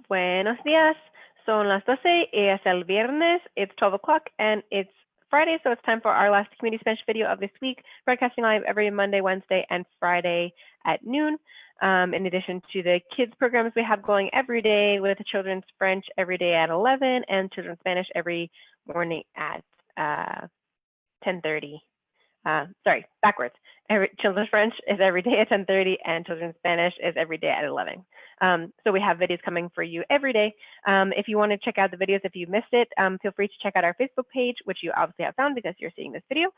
Buenos días. Son las 12 y es el viernes. It's 12 o'clock and it's Friday, so it's time for our last community Spanish video of this week, broadcasting live every Monday, Wednesday, and Friday at noon. In addition to the kids programs we have going every day with children's French every day at 11 and children's Spanish every morning at 10:30. Sorry, backwards. Children's French is every day at 10:30 and children's Spanish is every day at 11. So we have videos coming for you every day. If you want to check out the videos, if you missed it, feel free to check out our Facebook page, which you obviously have found because you're seeing this video.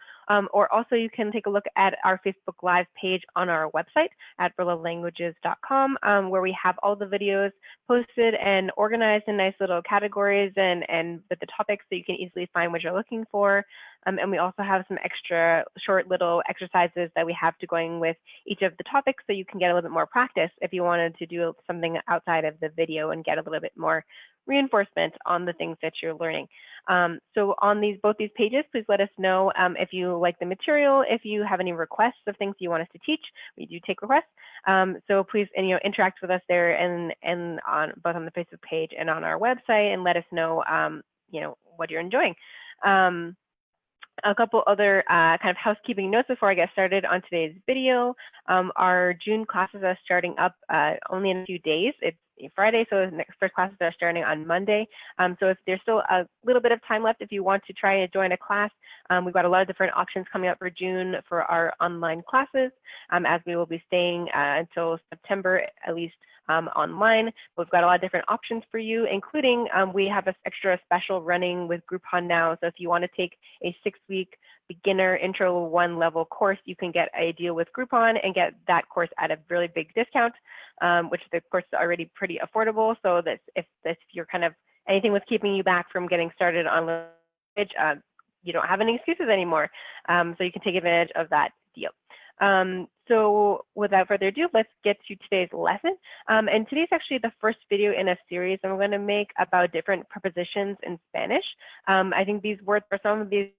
Or also you can take a look at our Facebook Live page on our website at rolalanguages.com, where we have all the videos posted and organized in nice little categories and with the topics so you can easily find what you're looking for. And we also have some extra short little exercises that we have to going with each of the topics so you can get a little bit more practice if you wanted to do something outside of the video and get a little bit more reinforcement on the things that you're learning. So on both these pages, please let us know if you like the material, if you have any requests of things you want us to teach. We do take requests. So please interact with us there and on both on the Facebook page and on our website and let us know what you're enjoying. A couple other kind of housekeeping notes before I get started on today's video. Our June classes are starting up only in a few days. It's Friday, so the first classes are starting on Monday. So if there's still a little bit of time left, if you want to try and join a class, we've got a lot of different options coming up for June for our online classes, as we will be staying until September at least online. We've got a lot of different options for you, including we have an extra special running with Groupon now. So if you want to take a 6-week beginner intro 1 level course, you can get a deal with Groupon and get that course at a really big discount, which the course is already pretty affordable. So that if you're kind of anything was keeping you back from getting started on language, you don't have any excuses anymore. So you can take advantage of that deal. So without further ado, let's get to today's lesson. And today's actually the first video in a series I'm going to make about different prepositions in Spanish. I think these words are some of these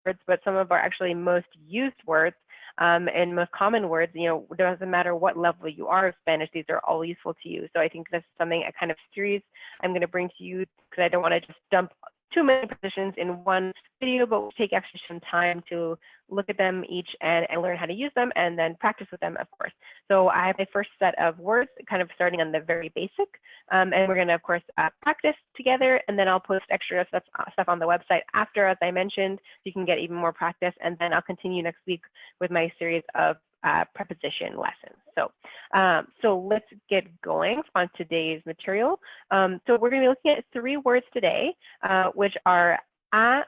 words, but some of our actually most used words and most common words. It doesn't matter what level you are of Spanish, these are all useful to you. So I think this is something, a kind of series I'm going to bring to you because I don't want to just dump too many prepositions in one video, but we'll take actually some time to look at them each and learn how to use them and then practice with them, of course. So I have my first set of words kind of starting on the very basic, and we're going to, of course, practice together, and then I'll post extra stuff on the website after, as I mentioned, so you can get even more practice, and then I'll continue next week with my series of preposition lessons. So let's get going on today's material. So we're going to be looking at 3 words today, which are a,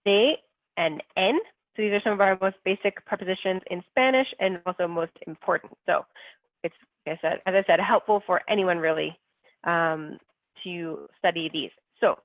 de, and en. So these are some of our most basic prepositions in Spanish and also most important. So it's, as I said, helpful for anyone really to study these. So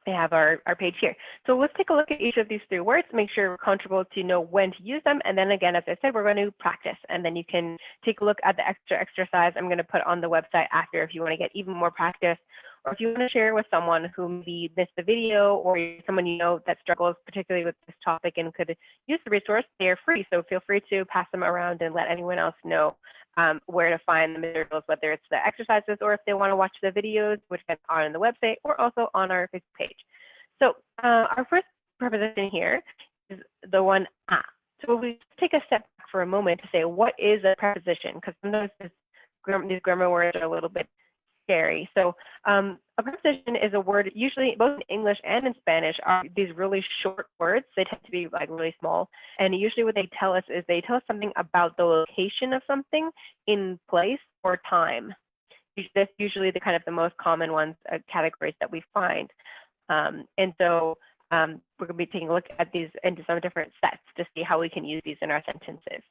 I have our page here. So let's take a look at each of these 3 words, make sure we're comfortable to know when to use them. And then again, as I said, we're going to practice. And then you can take a look at the extra exercise I'm going to put on the website after if you want to get even more practice, or if you want to share with someone who maybe missed the video or someone you know that struggles particularly with this topic and could use the resource. They are free, so feel free to pass them around and let anyone else know where to find the materials, whether it's the exercises or if they want to watch the videos, which are on the website or also on our Facebook page. So our first preposition here is the one a. So we take a step back for a moment to say, what is a preposition? Because sometimes these grammar words are a little bit scary. So a preposition is a word, usually both in English and in Spanish, are these really short words. They tend to be like really small. And usually what they tell us is they tell us something about the location of something in place or time. That's usually the kind of the most common ones, categories that we find. And so we're going to be taking a look at these into some different sets to see how we can use these in our sentences.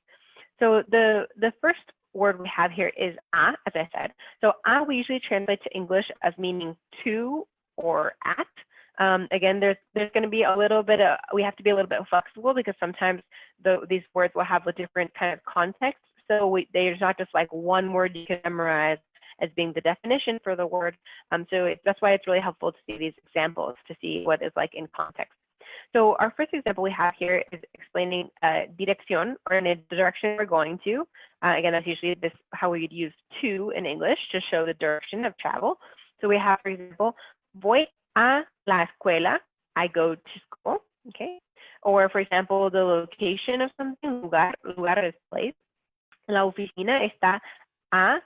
So the first word we have here is a, as I said. So a we usually translate to English as meaning to or at. Again, there's going to be a little bit of, we have to be a little bit flexible because sometimes these words will have a different kind of context. So there's not just like one word you can memorize as being the definition for the word. So that's why it's really helpful to see these examples to see what is like in context. So our first example we have here is explaining dirección, or in the direction we're going to. Again, that's usually how we would use to in English to show the direction of travel. So we have, for example, voy a la escuela, I go to school, okay? Or for example, the location of something, lugar is place. La oficina está a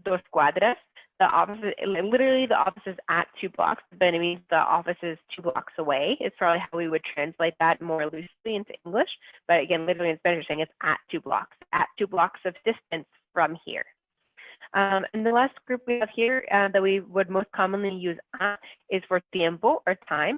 2 cuadras. The office, literally the office is at 2 blocks, but it means the office is 2 blocks away. It's probably how we would translate that more loosely into English. But again, literally in Spanish, saying it's at 2 blocks of distance from here. And the last group we have here that we would most commonly use a is for tiempo or time.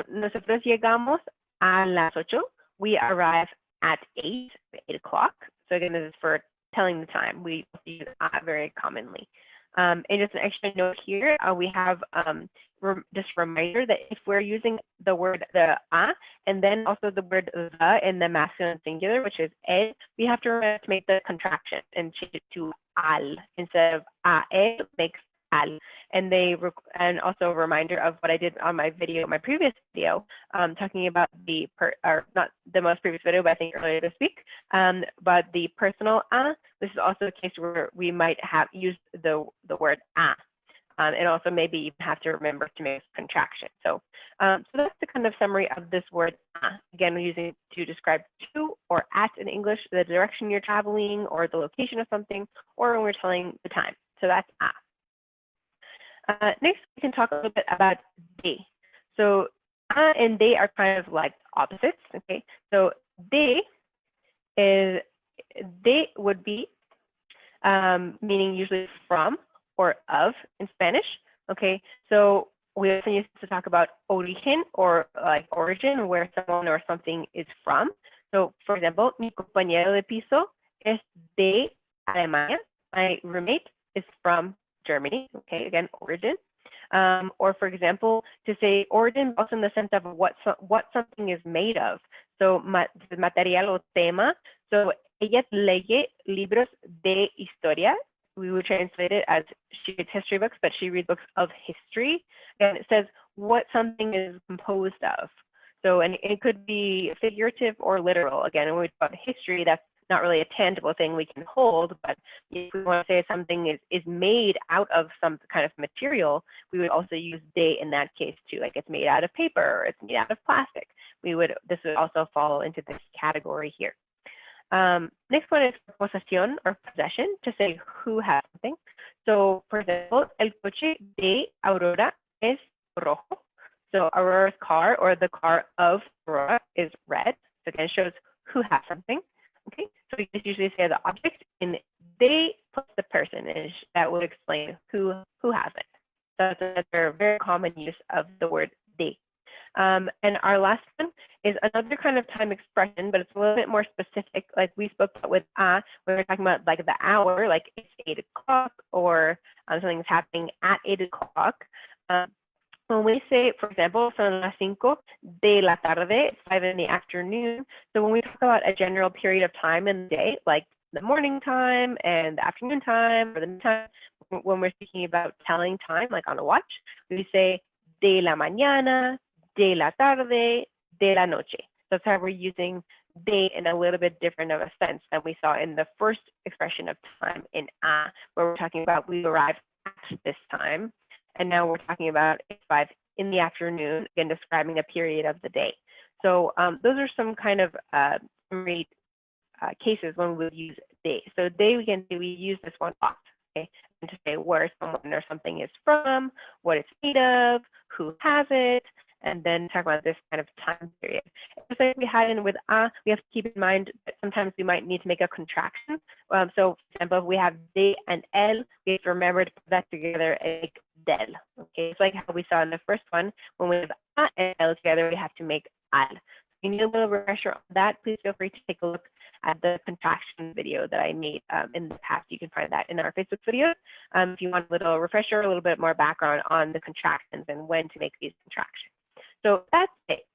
Nosotros llegamos a las 8. We arrive at 8 o'clock. So again, this is for telling the time. We use a very commonly. And just an extra note here, we have just a reminder that if we're using the word the a and then also the word the in the masculine singular, which is ed, we have to remember to make the contraction and change it to al instead of a. Ed makes al. And also a reminder of what I did on my previous video, talking about not the most previous video, but I think earlier this week, but the personal a. This is also a case where we might have used the word a. And also maybe you have to remember to make a contraction. So that's the kind of summary of this word a. Again, we're using it to describe to or at in English, the direction you're traveling or the location of something, or when we're telling the time. So that's a. Next, we can talk a little bit about de. So a and de are kind of like opposites. Okay, so de would be meaning usually from or of in Spanish. Okay, so we often use this to talk about origen or like origin, where someone or something is from. So, for example, mi compañero de piso es de Alemania. My roommate is from Germany. Okay, again, origin. Or for example, to say origin also in the sense of what something is made of. So material o tema. So ella lee libros de historia. We would translate it as she reads history books, but she reads books of history. And it says what something is composed of. So, and it could be figurative or literal. Again, when we talk about history, that's not really a tangible thing we can hold, but if we want to say something is made out of some kind of material, we would also use de in that case too, like it's made out of paper or it's made out of plastic. This would also fall into this category here. Next one is preposición or possession, to say who has something. So for example, el coche de Aurora es rojo. So Aurora's car or the car of Aurora is red. So again, it shows who has something. Okay, so we just usually say the object in they plus the personage that would explain who has it. So that's a very common use of the word they. And our last one is another kind of time expression, but it's a little bit more specific. Like we spoke about with when we're talking about like the hour, like it's 8 o'clock or something's happening at 8 o'clock. When we say, for example, son las 5 de la tarde, it's 5 in the afternoon. So when we talk about a general period of time in the day, like the morning time and the afternoon time or the midtime, when we're speaking about telling time, like on a watch, we say de la mañana, de la tarde, de la noche. That's how we're using de in a little bit different of a sense than we saw in the first expression of time in where we're talking about we arrive at this time. And now we're talking about it's 5 in the afternoon, again, describing a period of the day. So those are some kind of summary cases when we would use de. So de, we use this one off, okay, and to say where someone or something is from, what it's made of, who has it, and then talk about this kind of time period. Just like we had in with we have to keep in mind that sometimes we might need to make a contraction. So for example, if we have de and el, we have to remember to put that together like del. Okay, it's like how we saw in the first one, when we have a and el together, we have to make al. If you need a little refresher on that, please feel free to take a look at the contraction video that I made in the past. You can find that in our Facebook videos. If you want a little refresher, a little bit more background on the contractions and when to make these contractions. So that's it.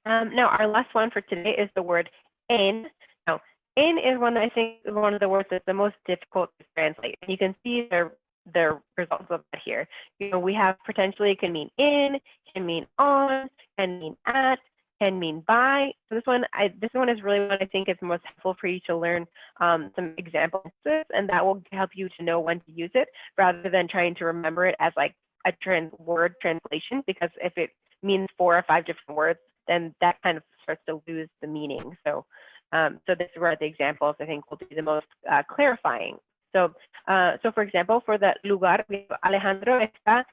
Now, our last one for today is the word en. Now, en is one that I think is one of the words that's the most difficult to translate. And you can see the results of that here. You know, we have potentially it can mean in, can mean on, can mean at, can mean by. So this one is really what I think is most helpful for you to learn some examples, and that will help you to know when to use it rather than trying to remember it as like a word translation, because if it means 4 or 5 different words, then that kind of starts to lose the meaning. So, so this is where the examples I think will be the most clarifying. So, so for example, for the lugar, we have Alejandro está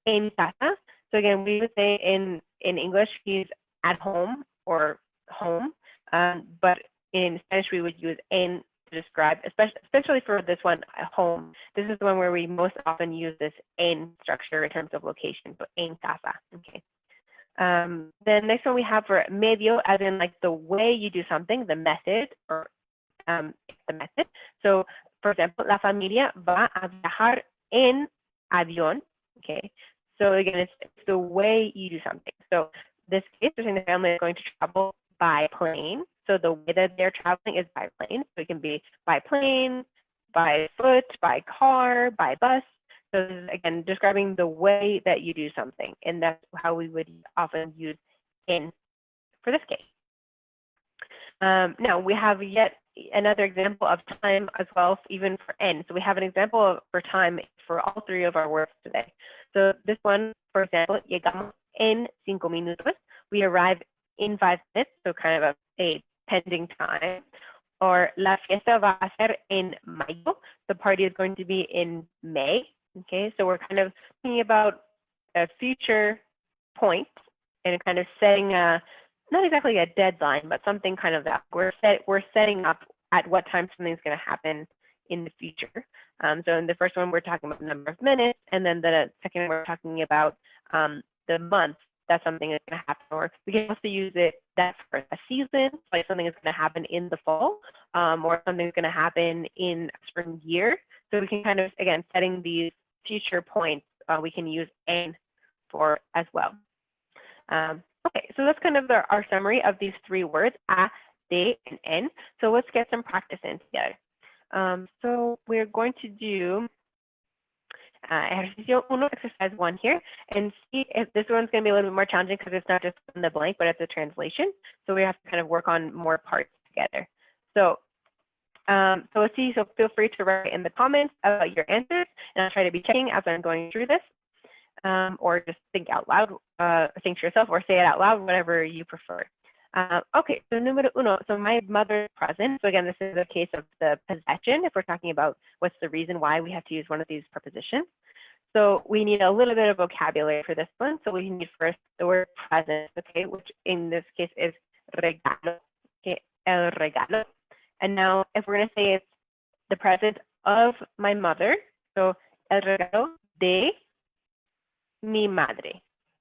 en casa. So again, we would say in English, he's at home or home, but in Spanish, we would use en to describe, especially for this one, home. This is the one where we most often use this en structure in terms of location, so en casa, okay. The next one we have for medio, as in like the way you do something, the method, or the method. So, for example, la familia va a viajar en avión, okay. So again, it's the way you do something. So this case, we're saying the family is going to travel by plane. So the way that they're traveling is by plane. So it can be by plane, by foot, by car, by bus. So this is, again, describing the way that you do something. And that's how we would often use in for this case. Now we have yet another example of time as well, even for en. So we have an example for time for all 3 of our words today. So this one, for example, llegamos en 5 minutos. We arrive in 5 minutes, so kind of a pending time. Or la fiesta va a ser en mayo. The party is going to be in May. Okay, so we're kind of thinking about a future point and kind of setting a, not exactly a deadline, but something kind of that we're setting up at what time something's going to happen in the future. So in the first one, we're talking about the number of minutes, and then the second one, we're talking about the month that something is going to happen. Or we can also use that for a season, like something is going to happen in the fall, or something is going to happen in a certain year. So we can kind of, again, setting these future points, we can use en for as well. Okay, so that's kind of our summary of these 3 words, a, de, and en. So let's get some practice in together. So we're going to do ejercicio 1, exercise 1 here, and see if this one's going to be a little bit more challenging because it's not just in the blank, but it's a translation. So we have to kind of work on more parts together. So, so let's see. So feel free to write in the comments about your answers, and I'll try to be checking as I'm going through this, or just think out loud, think to yourself, or say it out loud, whatever you prefer. Okay, so número 1, so my mother's present. So again, this is a case of the possession, if we're talking about what's the reason why we have to use one of these prepositions. So we need a little bit of vocabulary for this one. So we need first the word present, okay, which in this case is regalo, okay, el regalo. And now if we're going to say it's the present of my mother, so el regalo de mi madre.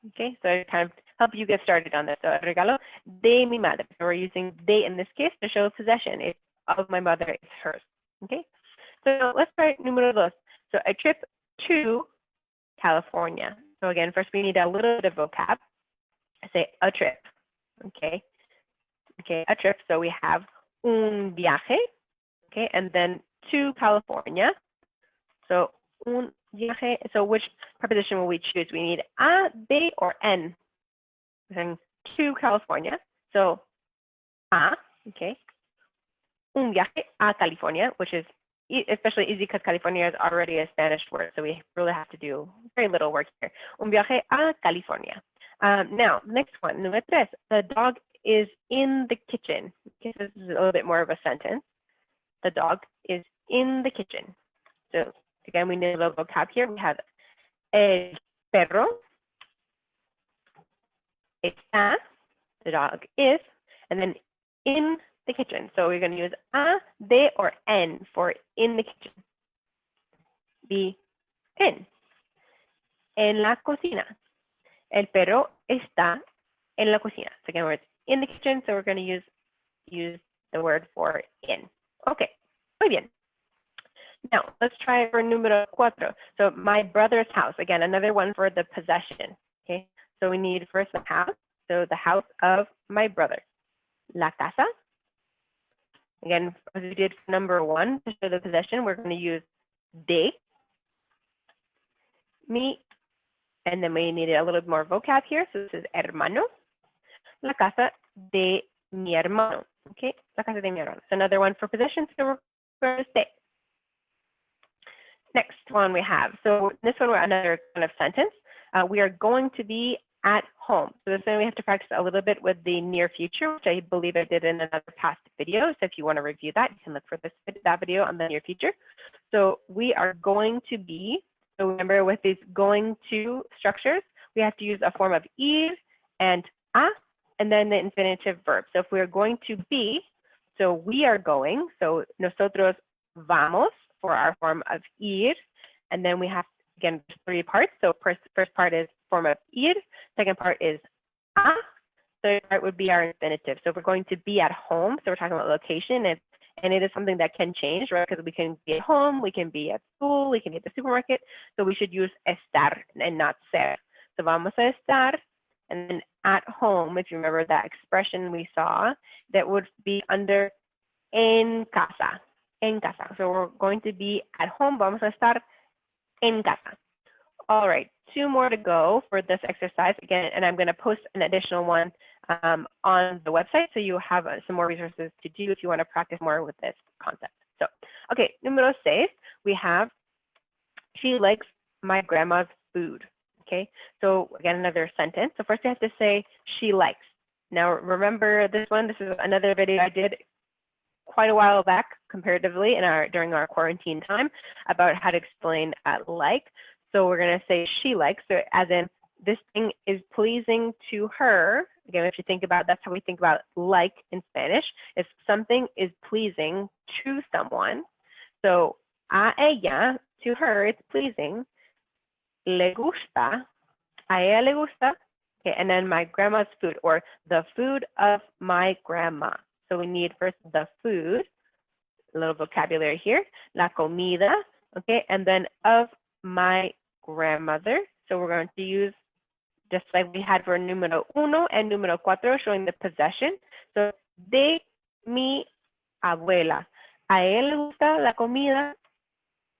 Okay, so I kind of help you get started on this. So el regalo de mi madre. So we're using de in this case to show possession. It's of my mother, it's hers. Okay, so let's try número 2. So a trip to California. So again, first we need a little bit of vocab. I say a trip. Okay, okay, a trip. So we have un viaje. Okay, and then to California. So un viaje. So which preposition will we choose? We need a, de, or en. Then to California. So a, okay. Un viaje a California, which is especially easy because California is already a Spanish word, so we really have to do very little work here. Un viaje a California. Now, next one, número 3. The dog is in the kitchen. Okay, so this is a little bit more of a sentence. The dog is in the kitchen. So again, we need a little vocab here. We have el perro está, the dog is, and then in the kitchen. So we're going to use a, de, or en for in the kitchen. Be in. En la cocina. El perro está en la cocina. So again, we're in the kitchen, so we're going to use the word for in. Okay, muy bien. Now, let's try for número 4. So my brother's house. Again, another one for the possession. Okay, so we need first the house. So the house of my brother. La casa. Again, as we did for number 1, to show the possession, we're going to use de, mi, and then we needed a little bit more vocab here. So this is hermano. La casa de mi hermano. Okay, la casa de mi hermano. So another one for possession, so we're going to stay. Next one we have, so this one we're another kind of sentence. We are going to be at home. So this one we have to practice a little bit with the near future, which I believe I did in another past video. So if you want to review that, you can look for that video on the near future. So we are going to be, so remember with these going to structures, we have to use a form of ir and a, and then the infinitive verb. So if we're going to be, so we are going, so nosotros vamos for our form of ir, and then we have, again, 3 parts. So first part is form of ir, second part is a, third part would be our infinitive. So if we're going to be at home, so we're talking about location, and it is something that can change, right? Because we can be at home, we can be at school, we can be at the supermarket. So we should use estar and not ser. So vamos a estar, and then at home, if you remember that expression we saw, that would be under en casa, en casa. So we're going to be at home, vamos a estar en casa. All right, 2 more to go for this exercise again, and I'm going to post an additional one on the website, so you have some more resources to do if you want to practice more with this concept. So, okay, número 6, we have, she likes my grandma's food. Okay, so again, another sentence. So first I have to say she likes. Now remember this one, this is another video I did quite a while back comparatively during our quarantine time about how to explain like. So we're going to say she likes, so as in this thing is pleasing to her. Again, if you think about, that's how we think about like in Spanish. If something is pleasing to someone, so a ella, to her, it's pleasing. Le gusta, a ella le gusta. Okay, and then my grandma's food, or the food of my grandma. So we need first the food, a little vocabulary here, la comida, okay, and then of my grandmother. So we're going to use, just like we had for número 1 and número 4, showing the possession. So de mi abuela. A él le gusta la comida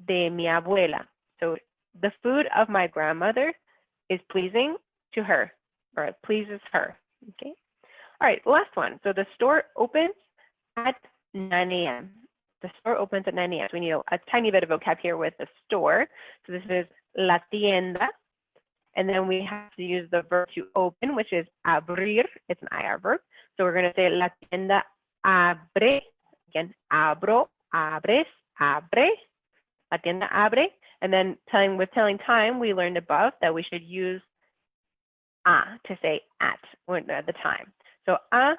de mi abuela. So the food of my grandmother is pleasing to her, or it pleases her. Okay. All right, last one. So the store opens at 9 a.m. The store opens at 9 a.m. So we need a tiny bit of vocab here with the store. So this is la tienda. And then we have to use the verb to open, which is abrir. It's an IR verb. So we're going to say la tienda abre. Again, abro, abres, abre. La tienda abre. And then telling time, we learned above that we should use a to say at the time. So a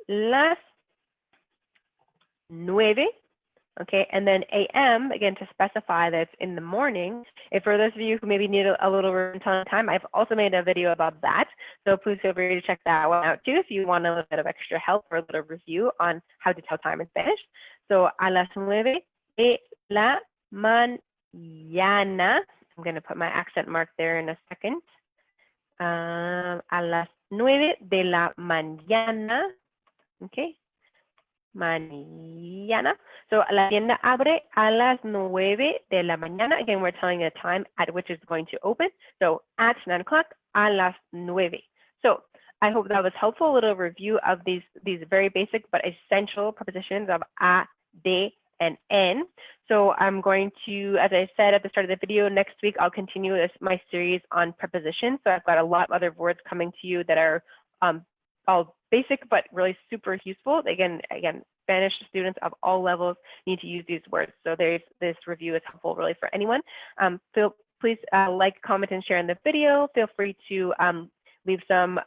las 9, okay, and then a.m. again to specify that it's in the morning. If for those of you who maybe need a little telling time, I've also made a video about that. So please feel free to check that one out too if you want a little bit of extra help or a little review on how to tell time in Spanish. So a las 9 de la mañana. I'm going to put my accent mark there in a second. A las 9 de la mañana. Okay. Mañana. So la tienda abre a las 9 de la mañana. Again, we're telling a time at which it's going to open. So at 9 o'clock, a las 9. So I hope that was helpful. A little review of these very basic but essential prepositions of a, de, and en. So I'm going to, as I said at the start of the video, next week I'll continue my series on prepositions. So I've got a lot of other words coming to you that are all basic but really super useful. Again, Spanish students of all levels need to use these words. So this review is helpful really for anyone. Please like, comment, and share in the video. Feel free to leave some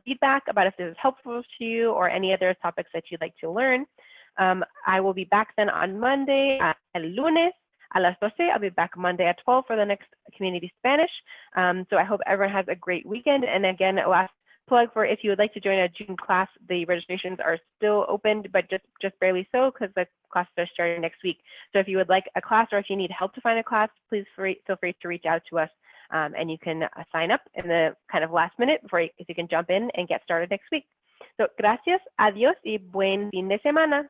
feedback about if this is helpful to you or any other topics that you'd like to learn. I will be back then on Monday, el lunes a las 12. I'll be back Monday at 12 for the next Community Spanish. So I hope everyone has a great weekend. And again, last plug for if you would like to join a June class, the registrations are still open, but just barely so because the classes are starting next week. So if you would like a class or if you need help to find a class, please feel free to reach out to us and you can sign up in the kind of last minute if you can jump in and get started next week. So gracias, adiós y buen fin de semana.